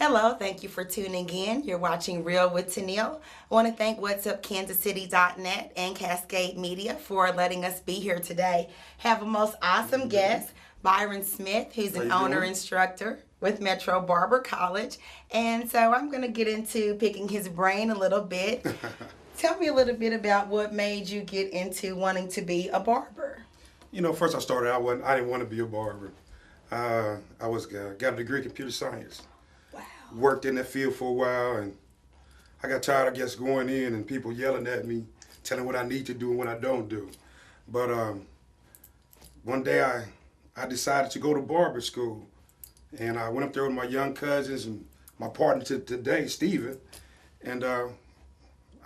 Hello, thank you for tuning in. You're watching Real with Tennille. I want to thank whatsupkansascity.net and Cascade Media for letting us be here today. Have a most awesome guest, Byron Smith, who's an owner instructor with Metro Barber College. And so I'm going to get into picking his brain a little bit. Tell me a little bit about what made you get into wanting to be a barber. You know, first I started out, I didn't want to be a barber. I got a degree in computer science. Wow. Worked in that field for a while, and I got tired, I guess, going in and people yelling at me, telling what I need to do and what I don't do. But one day I decided to go to barber school, and I went up there with my young cousins and my partner today, Steven, and I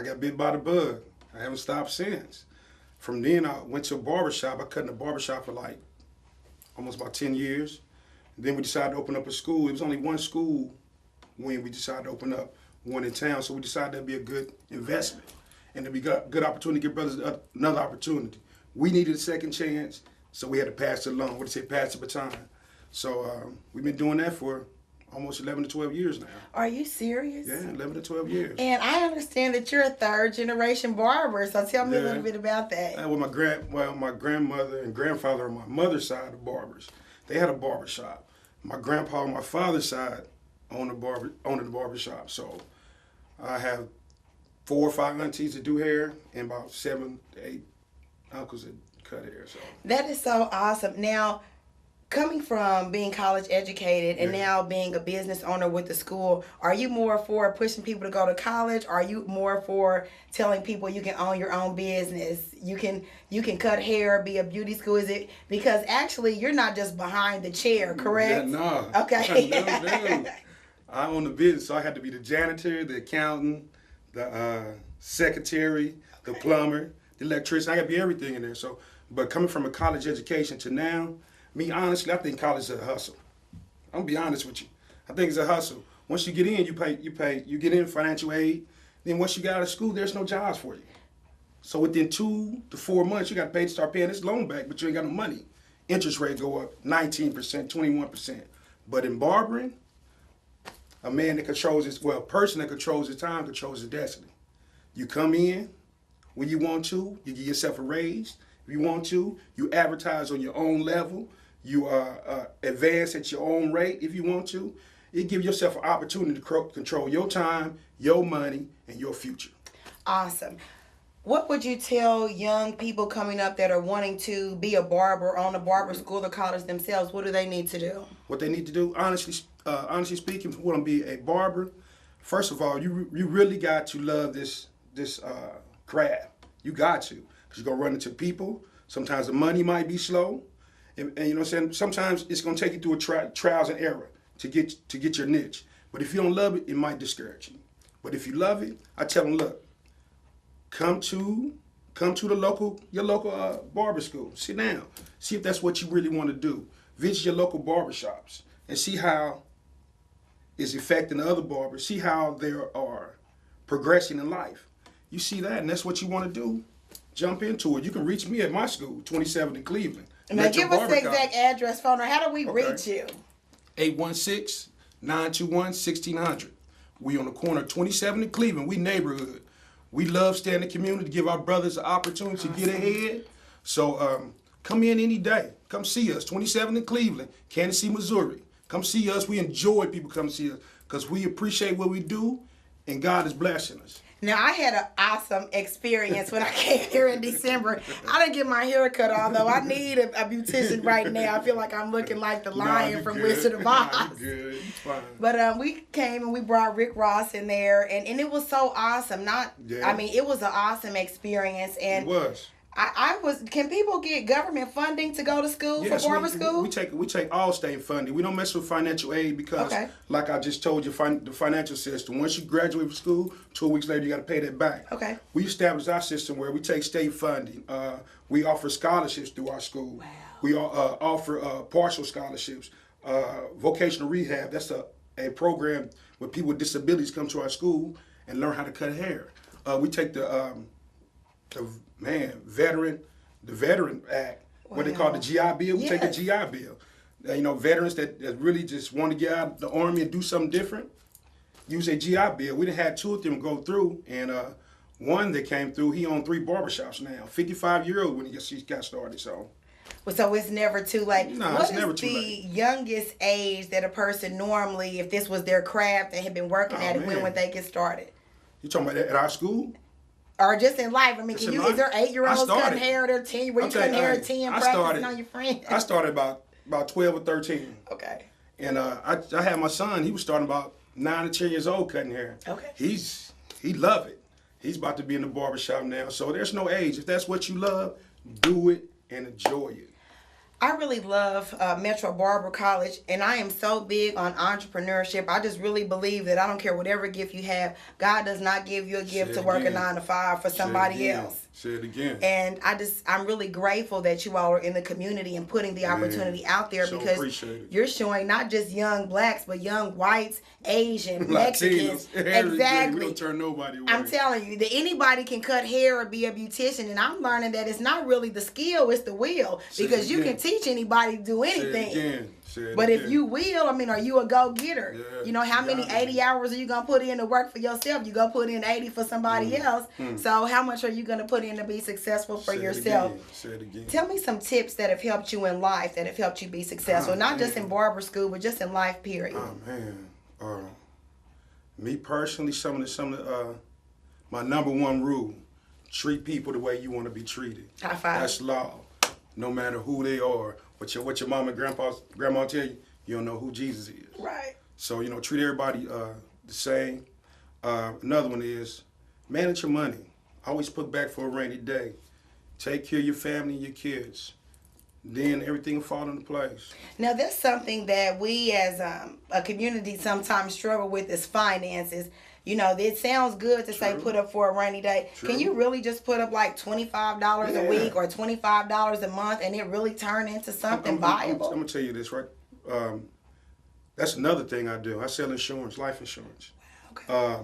got bit by the bug. I haven't stopped since. From then, I went to a barber shop. I cut in a barber shop for like almost about 10 years. And then we decided to open up a school. It was only one school when we decided to open up one in town. So we decided that'd be a good investment. And it'd be a good opportunity to give brothers another opportunity. We needed a second chance, so we had to pass it along. What do you say, pass the baton. So we've been doing that for almost 11 to 12 years now. Are you serious? Yeah, 11 to 12 years. And I understand that you're a third generation barber, so tell me a little bit about that. Well, my grandmother and grandfather on my mother's side are barbers. They had a barber shop. My grandpa on my father's side owned the barber shop. So I have 4 or 5 aunties that do hair and about 7 to 8 uncles that cut hair. So that is so awesome. Now, coming from being college educated and now being a business owner with the school, are you more for pushing people to go to college? Or are you more for telling people you can own your own business? You can cut hair, be a beauty school? Is it because actually you're not just behind the chair, correct? Yeah, no. Okay. No. I own the business, so I had to be the janitor, the accountant, the secretary, the plumber, the electrician. I got to be everything in there. So, but coming from a college education to now, me, honestly, I think college is a hustle. I'm gonna be honest with you. I think it's a hustle. Once you get in, you get in financial aid. Then once you get out of school, there's no jobs for you. So within 2 to 4 months, you got to pay to start paying this loan back, but you ain't got no money. Interest rate go up 19%, 21%. But in barbering, a man that controls a person that controls his time controls his destiny. You come in when you want to, you give yourself a raise. If you want to, you advertise on your own level. You advance at your own rate if you want to. It gives yourself an opportunity to control your time, your money, and your future. Awesome. What would you tell young people coming up that are wanting to be a barber, own a barber school or college themselves? What do they need to do? What they need to do, honestly speaking, if you want to be a barber, first of all, you really got to love this craft. You got to, because you're going to run into people. Sometimes the money might be slow. And you know what I'm saying? Sometimes it's going to take you through a trials and error to get your niche. But if you don't love it, it might discourage you. But if you love it, I tell them, look, come to your local barber school. Sit down. See if that's what you really want to do. Visit your local barber shops and see how it's affecting the other barbers. See how they are progressing in life. You see that, and that's what you want to do. Jump into it. You can reach me at my school, 27 in Cleveland. Now give us the exact address, phone, or how do we reach you? 816-921-1600. We on the corner of 27 in Cleveland. We neighborhood. We love staying in the community to give our brothers an opportunity to get ahead. So come in any day. Come see us, 27 in Cleveland, Kansas City, Missouri. Come see us. We enjoy people come see us because we appreciate what we do, and God is blessing us. Now, I had an awesome experience when I came here in December. I didn't get my hair cut, although I need a beautician right now. I feel like I'm looking like the lion from Wizard of Oz. You're good. It's fine. But we came and we brought Rick Ross in there, and it was so awesome. I mean, it was an awesome experience. And it was. Can people get government funding to go to school for barber school? We take all state funding. We don't mess with financial aid because, like I just told you, the financial system. Once you graduate from school, 2 weeks later you got to pay that back. Okay. We established our system where we take state funding. We offer scholarships through our school. Wow. We offer partial scholarships. Vocational rehab. That's a program where people with disabilities come to our school and learn how to cut hair. We take the Veteran Act, what they call the GI Bill. We take the GI Bill. Veterans that really just want to get out of the Army and do something different, use a GI Bill. We done had 2 of them go through, and one that came through, he owned 3 barbershops now. 55-year-old when he got started, so. So it's never too late. No, what it's never is too the late. youngest age that a person normally, if this was their craft and had been working at it, when would they get started? You talking about at our school? Or just in life? I mean, is there 8-year-olds cutting hair? They're 10. Were you cutting hair at 10, practicing on your friends? I started about 12 or 13. Okay. And I had my son. He was starting about 9 or 10 years old cutting hair. Okay. He loved it. He's about to be in the barbershop now. So there's no age. If that's what you love, do it and enjoy it. I really love Metro Barber College, and I am so big on entrepreneurship. I just really believe that I don't care whatever gift you have, God does not give you a gift to work a 9 to 5 for somebody else. Say it again. And I'm really grateful that you all are in the community and putting the opportunity out there, because you're showing not just young blacks, but young whites, Asian, Mexicans. Exactly. We don't turn nobody away. I'm telling you that anybody can cut hair or be a beautician, and I'm learning that it's not really the skill, it's the will, because you can teach anybody to do anything. But if you will, I mean, are you a go-getter? Yeah, you know, how many 80 hours are you going to put in to work for yourself? You go put in 80 for somebody else. So how much are you going to put in to be successful for yourself? Say it again. Tell me some tips that have helped you in life, that have helped you be successful, not just in barber school, but just in life, period. Oh, man. Me personally, some of my number one rule, treat people the way you want to be treated. High five. That's law. No matter who they are, what your mom and grandma tell you, you don't know who Jesus is. Right. So, treat everybody the same. Another one is manage your money. Always put back for a rainy day. Take care of your family and your kids. Then everything will fall into place. Now, that's something that we as a community sometimes struggle with, is finances. You know, it sounds good to say put up for a rainy day. True. Can you really just put up like $25 a week or $25 a month and it really turn into something viable? I'm going to tell you this, right? That's another thing I do. I sell insurance, life insurance. Okay.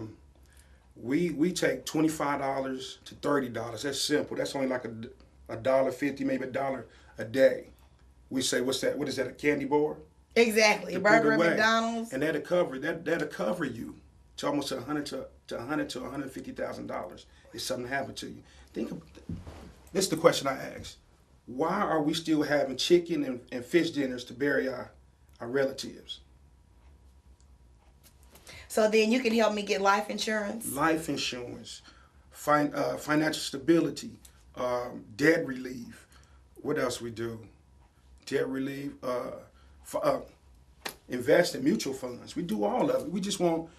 We take $25 to $30. That's simple. That's only like $1.50, maybe $1 a day. We say, what's that? What is that? A candy bar? Exactly. Burger at McDonald's. And that'll cover you to almost $100,000 to $150,000 if something happened to you. Think about that. This is the question I ask: why are we still having chicken and fish dinners to bury our relatives? So then you can help me get life insurance. Life insurance, financial stability, debt relief. What else we do? Debt relief, invest in mutual funds. We do all of it. We just want,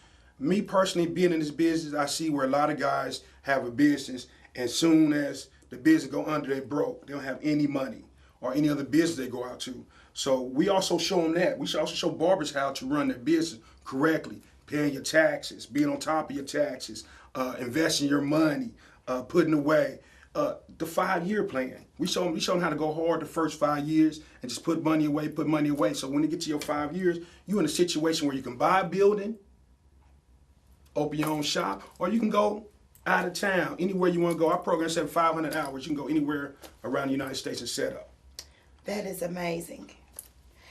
me personally being in this business, I see where a lot of guys have a business, and soon as the business go under, they broke. They don't have any money or any other business they go out to. So we also show them that. We should also show barbers how to run their business correctly. Paying your taxes, being on top of your taxes, investing your money, putting away. The 5-year plan. We show them how to go hard the first 5 years and just put money away. So when you get to your 5 years, you're in a situation where you can buy a building, open your own shop, or you can go out of town, anywhere you want to go. Our program said 500 hours. You can go anywhere around the United States and set up. That is amazing.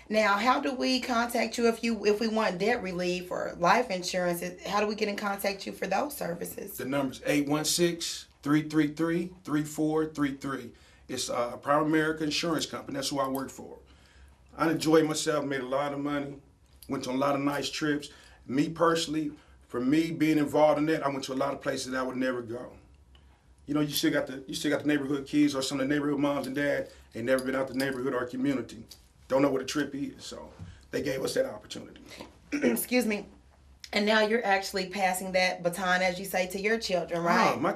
Now, how do we contact you if we want debt relief or life insurance? How do we get in contact you for those services? The number's 816-333-3433. It's a Prime America Insurance Company. That's who I work for. I enjoyed myself, made a lot of money, went to a lot of nice trips. Me personally, for me being involved in that, I went to a lot of places that I would never go. You still got the neighborhood kids or some of the neighborhood moms and dads ain't never been out the neighborhood or community. Don't know what a trip is, so they gave us that opportunity. Excuse me. And now you're actually passing that baton, as you say, to your children, right? My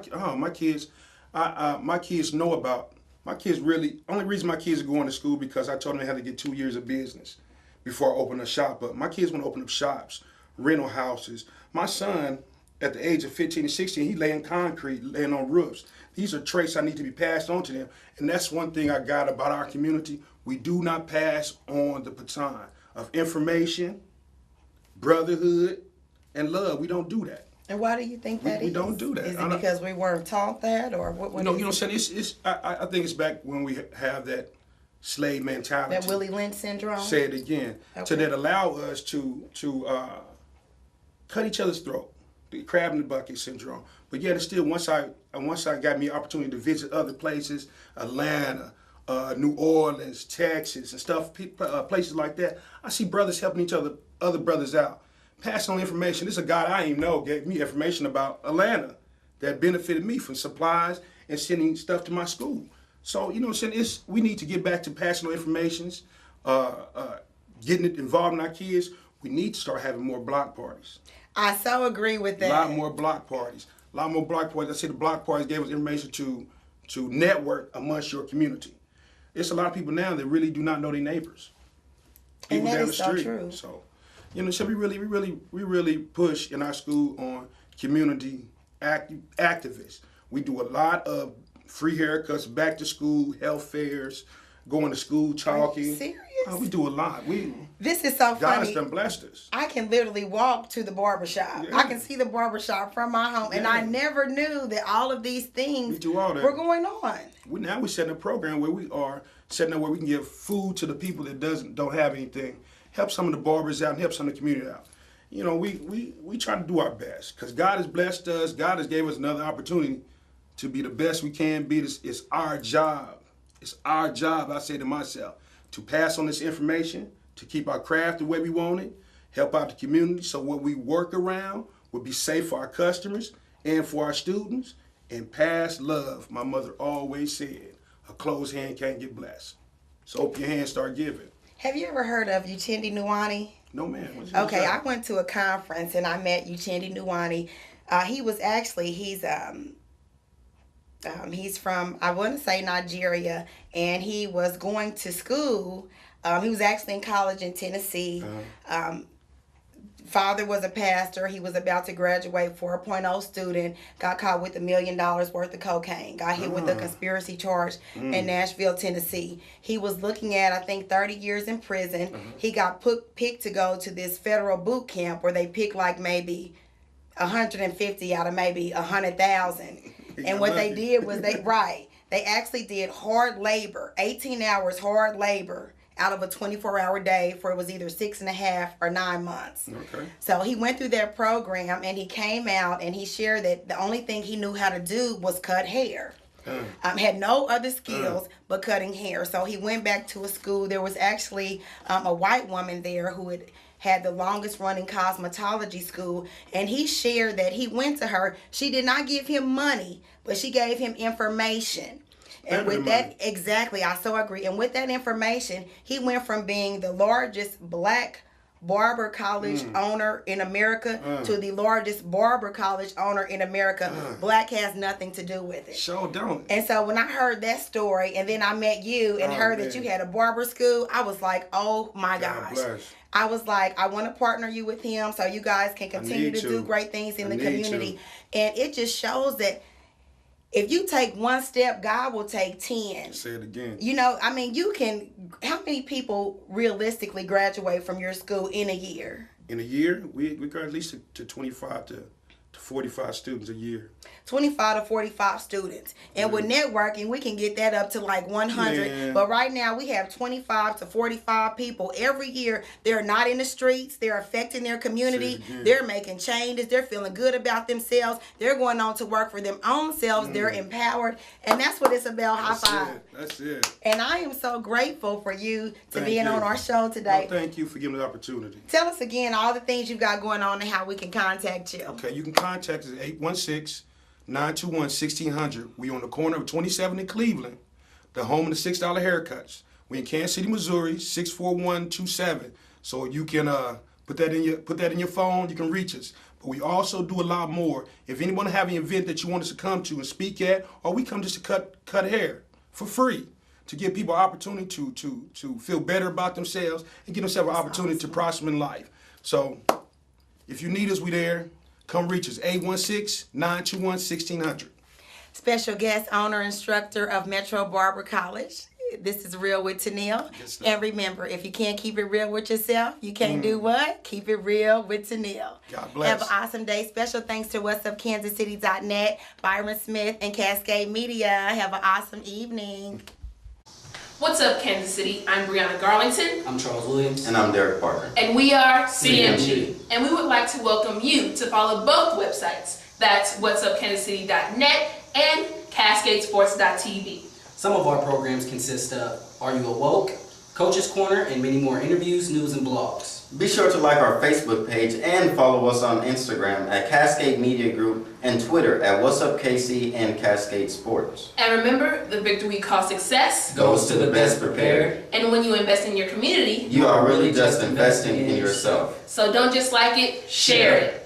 kids, my kids know about, my kids really, only reason my kids are going to school because I told them they had to get 2 years of business before I open a shop up. My kids want to open up shops, rental houses. My son, at the age of 15 and 16, he laying concrete, laying on roofs. These are traits I need to be passed on to them. And that's one thing I got about our community. We do not pass on the baton of information, brotherhood, and love. We don't do that. And why do you think that is? We don't do that. Is it because we weren't taught that, or what? You know what I'm saying? I think it's back when we have that slave mentality. That Willie Lynch syndrome? Say it again. Okay. So that allow us to cut each other's throat, the crab in the bucket syndrome. But yet, it's still once I got me opportunity to visit other places, Atlanta, New Orleans, Texas, and stuff, places like that, I see brothers helping other brothers out, passing on information. This is a guy I didn't know gave me information about Atlanta that benefited me from supplies and sending stuff to my school. So we need to get back to passing on informations, getting it involved in our kids. We need to start having more block parties. I so agree with that. A lot more block parties. I say the block parties gave us information to network amongst your community. There's a lot of people now that really do not know their neighbors. People and that down is the street. so true. So we really push in our school on community activists. We do a lot of free haircuts, back to school, health fairs, going to school, talking. Are you serious? We do a lot. This is so funny. God has done blessed us. I can literally walk to the barbershop. Yeah. I can see the barbershop from my home. Yeah. And I never knew that all of these things were going on. Now we're setting a program where we are setting up where we can give food to the people that don't have anything. Help some of the barbers out and help some of the community out. We try to do our best because God has blessed us. God has gave us another opportunity to be the best we can be. It's our job. It's our job, I say to myself, to pass on this information, to keep our craft the way we want it, help out the community so what we work around will be safe for our customers and for our students, and pass love. My mother always said, a closed hand can't get blessed. So open your hand, start giving. Have you ever heard of Uchendu Nwani? No, ma'am. Okay, I went to a conference and I met Uchendu Nwani. He's from, I want to say Nigeria, and he was going to school. He was actually in college in Tennessee. Father was a pastor. He was about to graduate, 4.0 student, got caught with $1 million worth of cocaine, got hit with a conspiracy charge in Nashville, Tennessee. He was looking at, I think, 30 years in prison. He got picked to go to this federal boot camp where they pick like maybe 150 out of maybe 100,000. And what they did was they actually did hard labor, 18 hours hard labor out of a 24-hour day for it was either 6.5 or 9 months. Okay. So he went through that program and he came out and he shared that the only thing he knew how to do was cut hair. Had no other skills but cutting hair. So he went back to a school. There was actually a white woman there who had the longest running cosmetology school, and he shared that he went to her. She did not give him money, but she gave him information. And with that, exactly, I so agree. And with that information, he went from being the largest black barber college owner in America to the largest barber college owner in America. Black has nothing to do with it. Sure don't. And so when I heard that story, and then I met you and heard that you had a barber school, I was like, oh my gosh. Bless. I was like, I want to partner you with him so you guys can continue to do great things in the community. And it just shows that if you take one step, God will take 10. Say it again. How many people realistically graduate from your school in a year? In a year, we got at least to 25 to 45 students a year. 25 to 45 students. And with networking, we can get that up to like 100. Yeah. But right now, we have 25 to 45 people every year. They're not in the streets. They're affecting their community. They're making changes. They're feeling good about themselves. They're going on to work for them own selves. They're empowered. And that's what it's about. High five. That's it. And I am so grateful for you to being on our show today. Well, thank you for giving me the opportunity. Tell us again all the things you've got going on and how we can contact you. Okay, you can contact us at 816-921-1600. We on the corner of 27 in Cleveland, the home of the $6 haircuts. We in Kansas City, Missouri, 64127. So you can put that in your phone. You can reach us. But we also do a lot more. If anyone have an event that you want us to come to and speak at, or we come just to cut hair for free to give people an opportunity to feel better about themselves and give themselves an opportunity to prosper in life. So if you need us, we there. Come reach us, 816-921-1600. Special guest owner, instructor of Metro Barber College. This is Real with Tennille. And remember, if you can't keep it real with yourself, you can't do what? Keep it real with Tennille. God bless. Have an awesome day. Special thanks to whatsupkansascity.net, Byron Smith, and Cascade Media. Have an awesome evening. What's up, Kansas City? I'm Brianna Garlington. I'm Charles Williams. And I'm Derek Parker. And we are CMG. CMG. And we would like to welcome you to follow both websites. That's whatsupkansascity.net and cascadesports.tv. Some of our programs consist of Are You Awoke?, Coach's Corner, and many more interviews, news, and blogs. Be sure to like our Facebook page and follow us on Instagram at Cascade Media Group and Twitter at What's Up KC and Cascade Sports. And remember, the victory we call success Goes to the best prepared. And when you invest in your community, You are really just investing in yourself. So don't just like it, share it.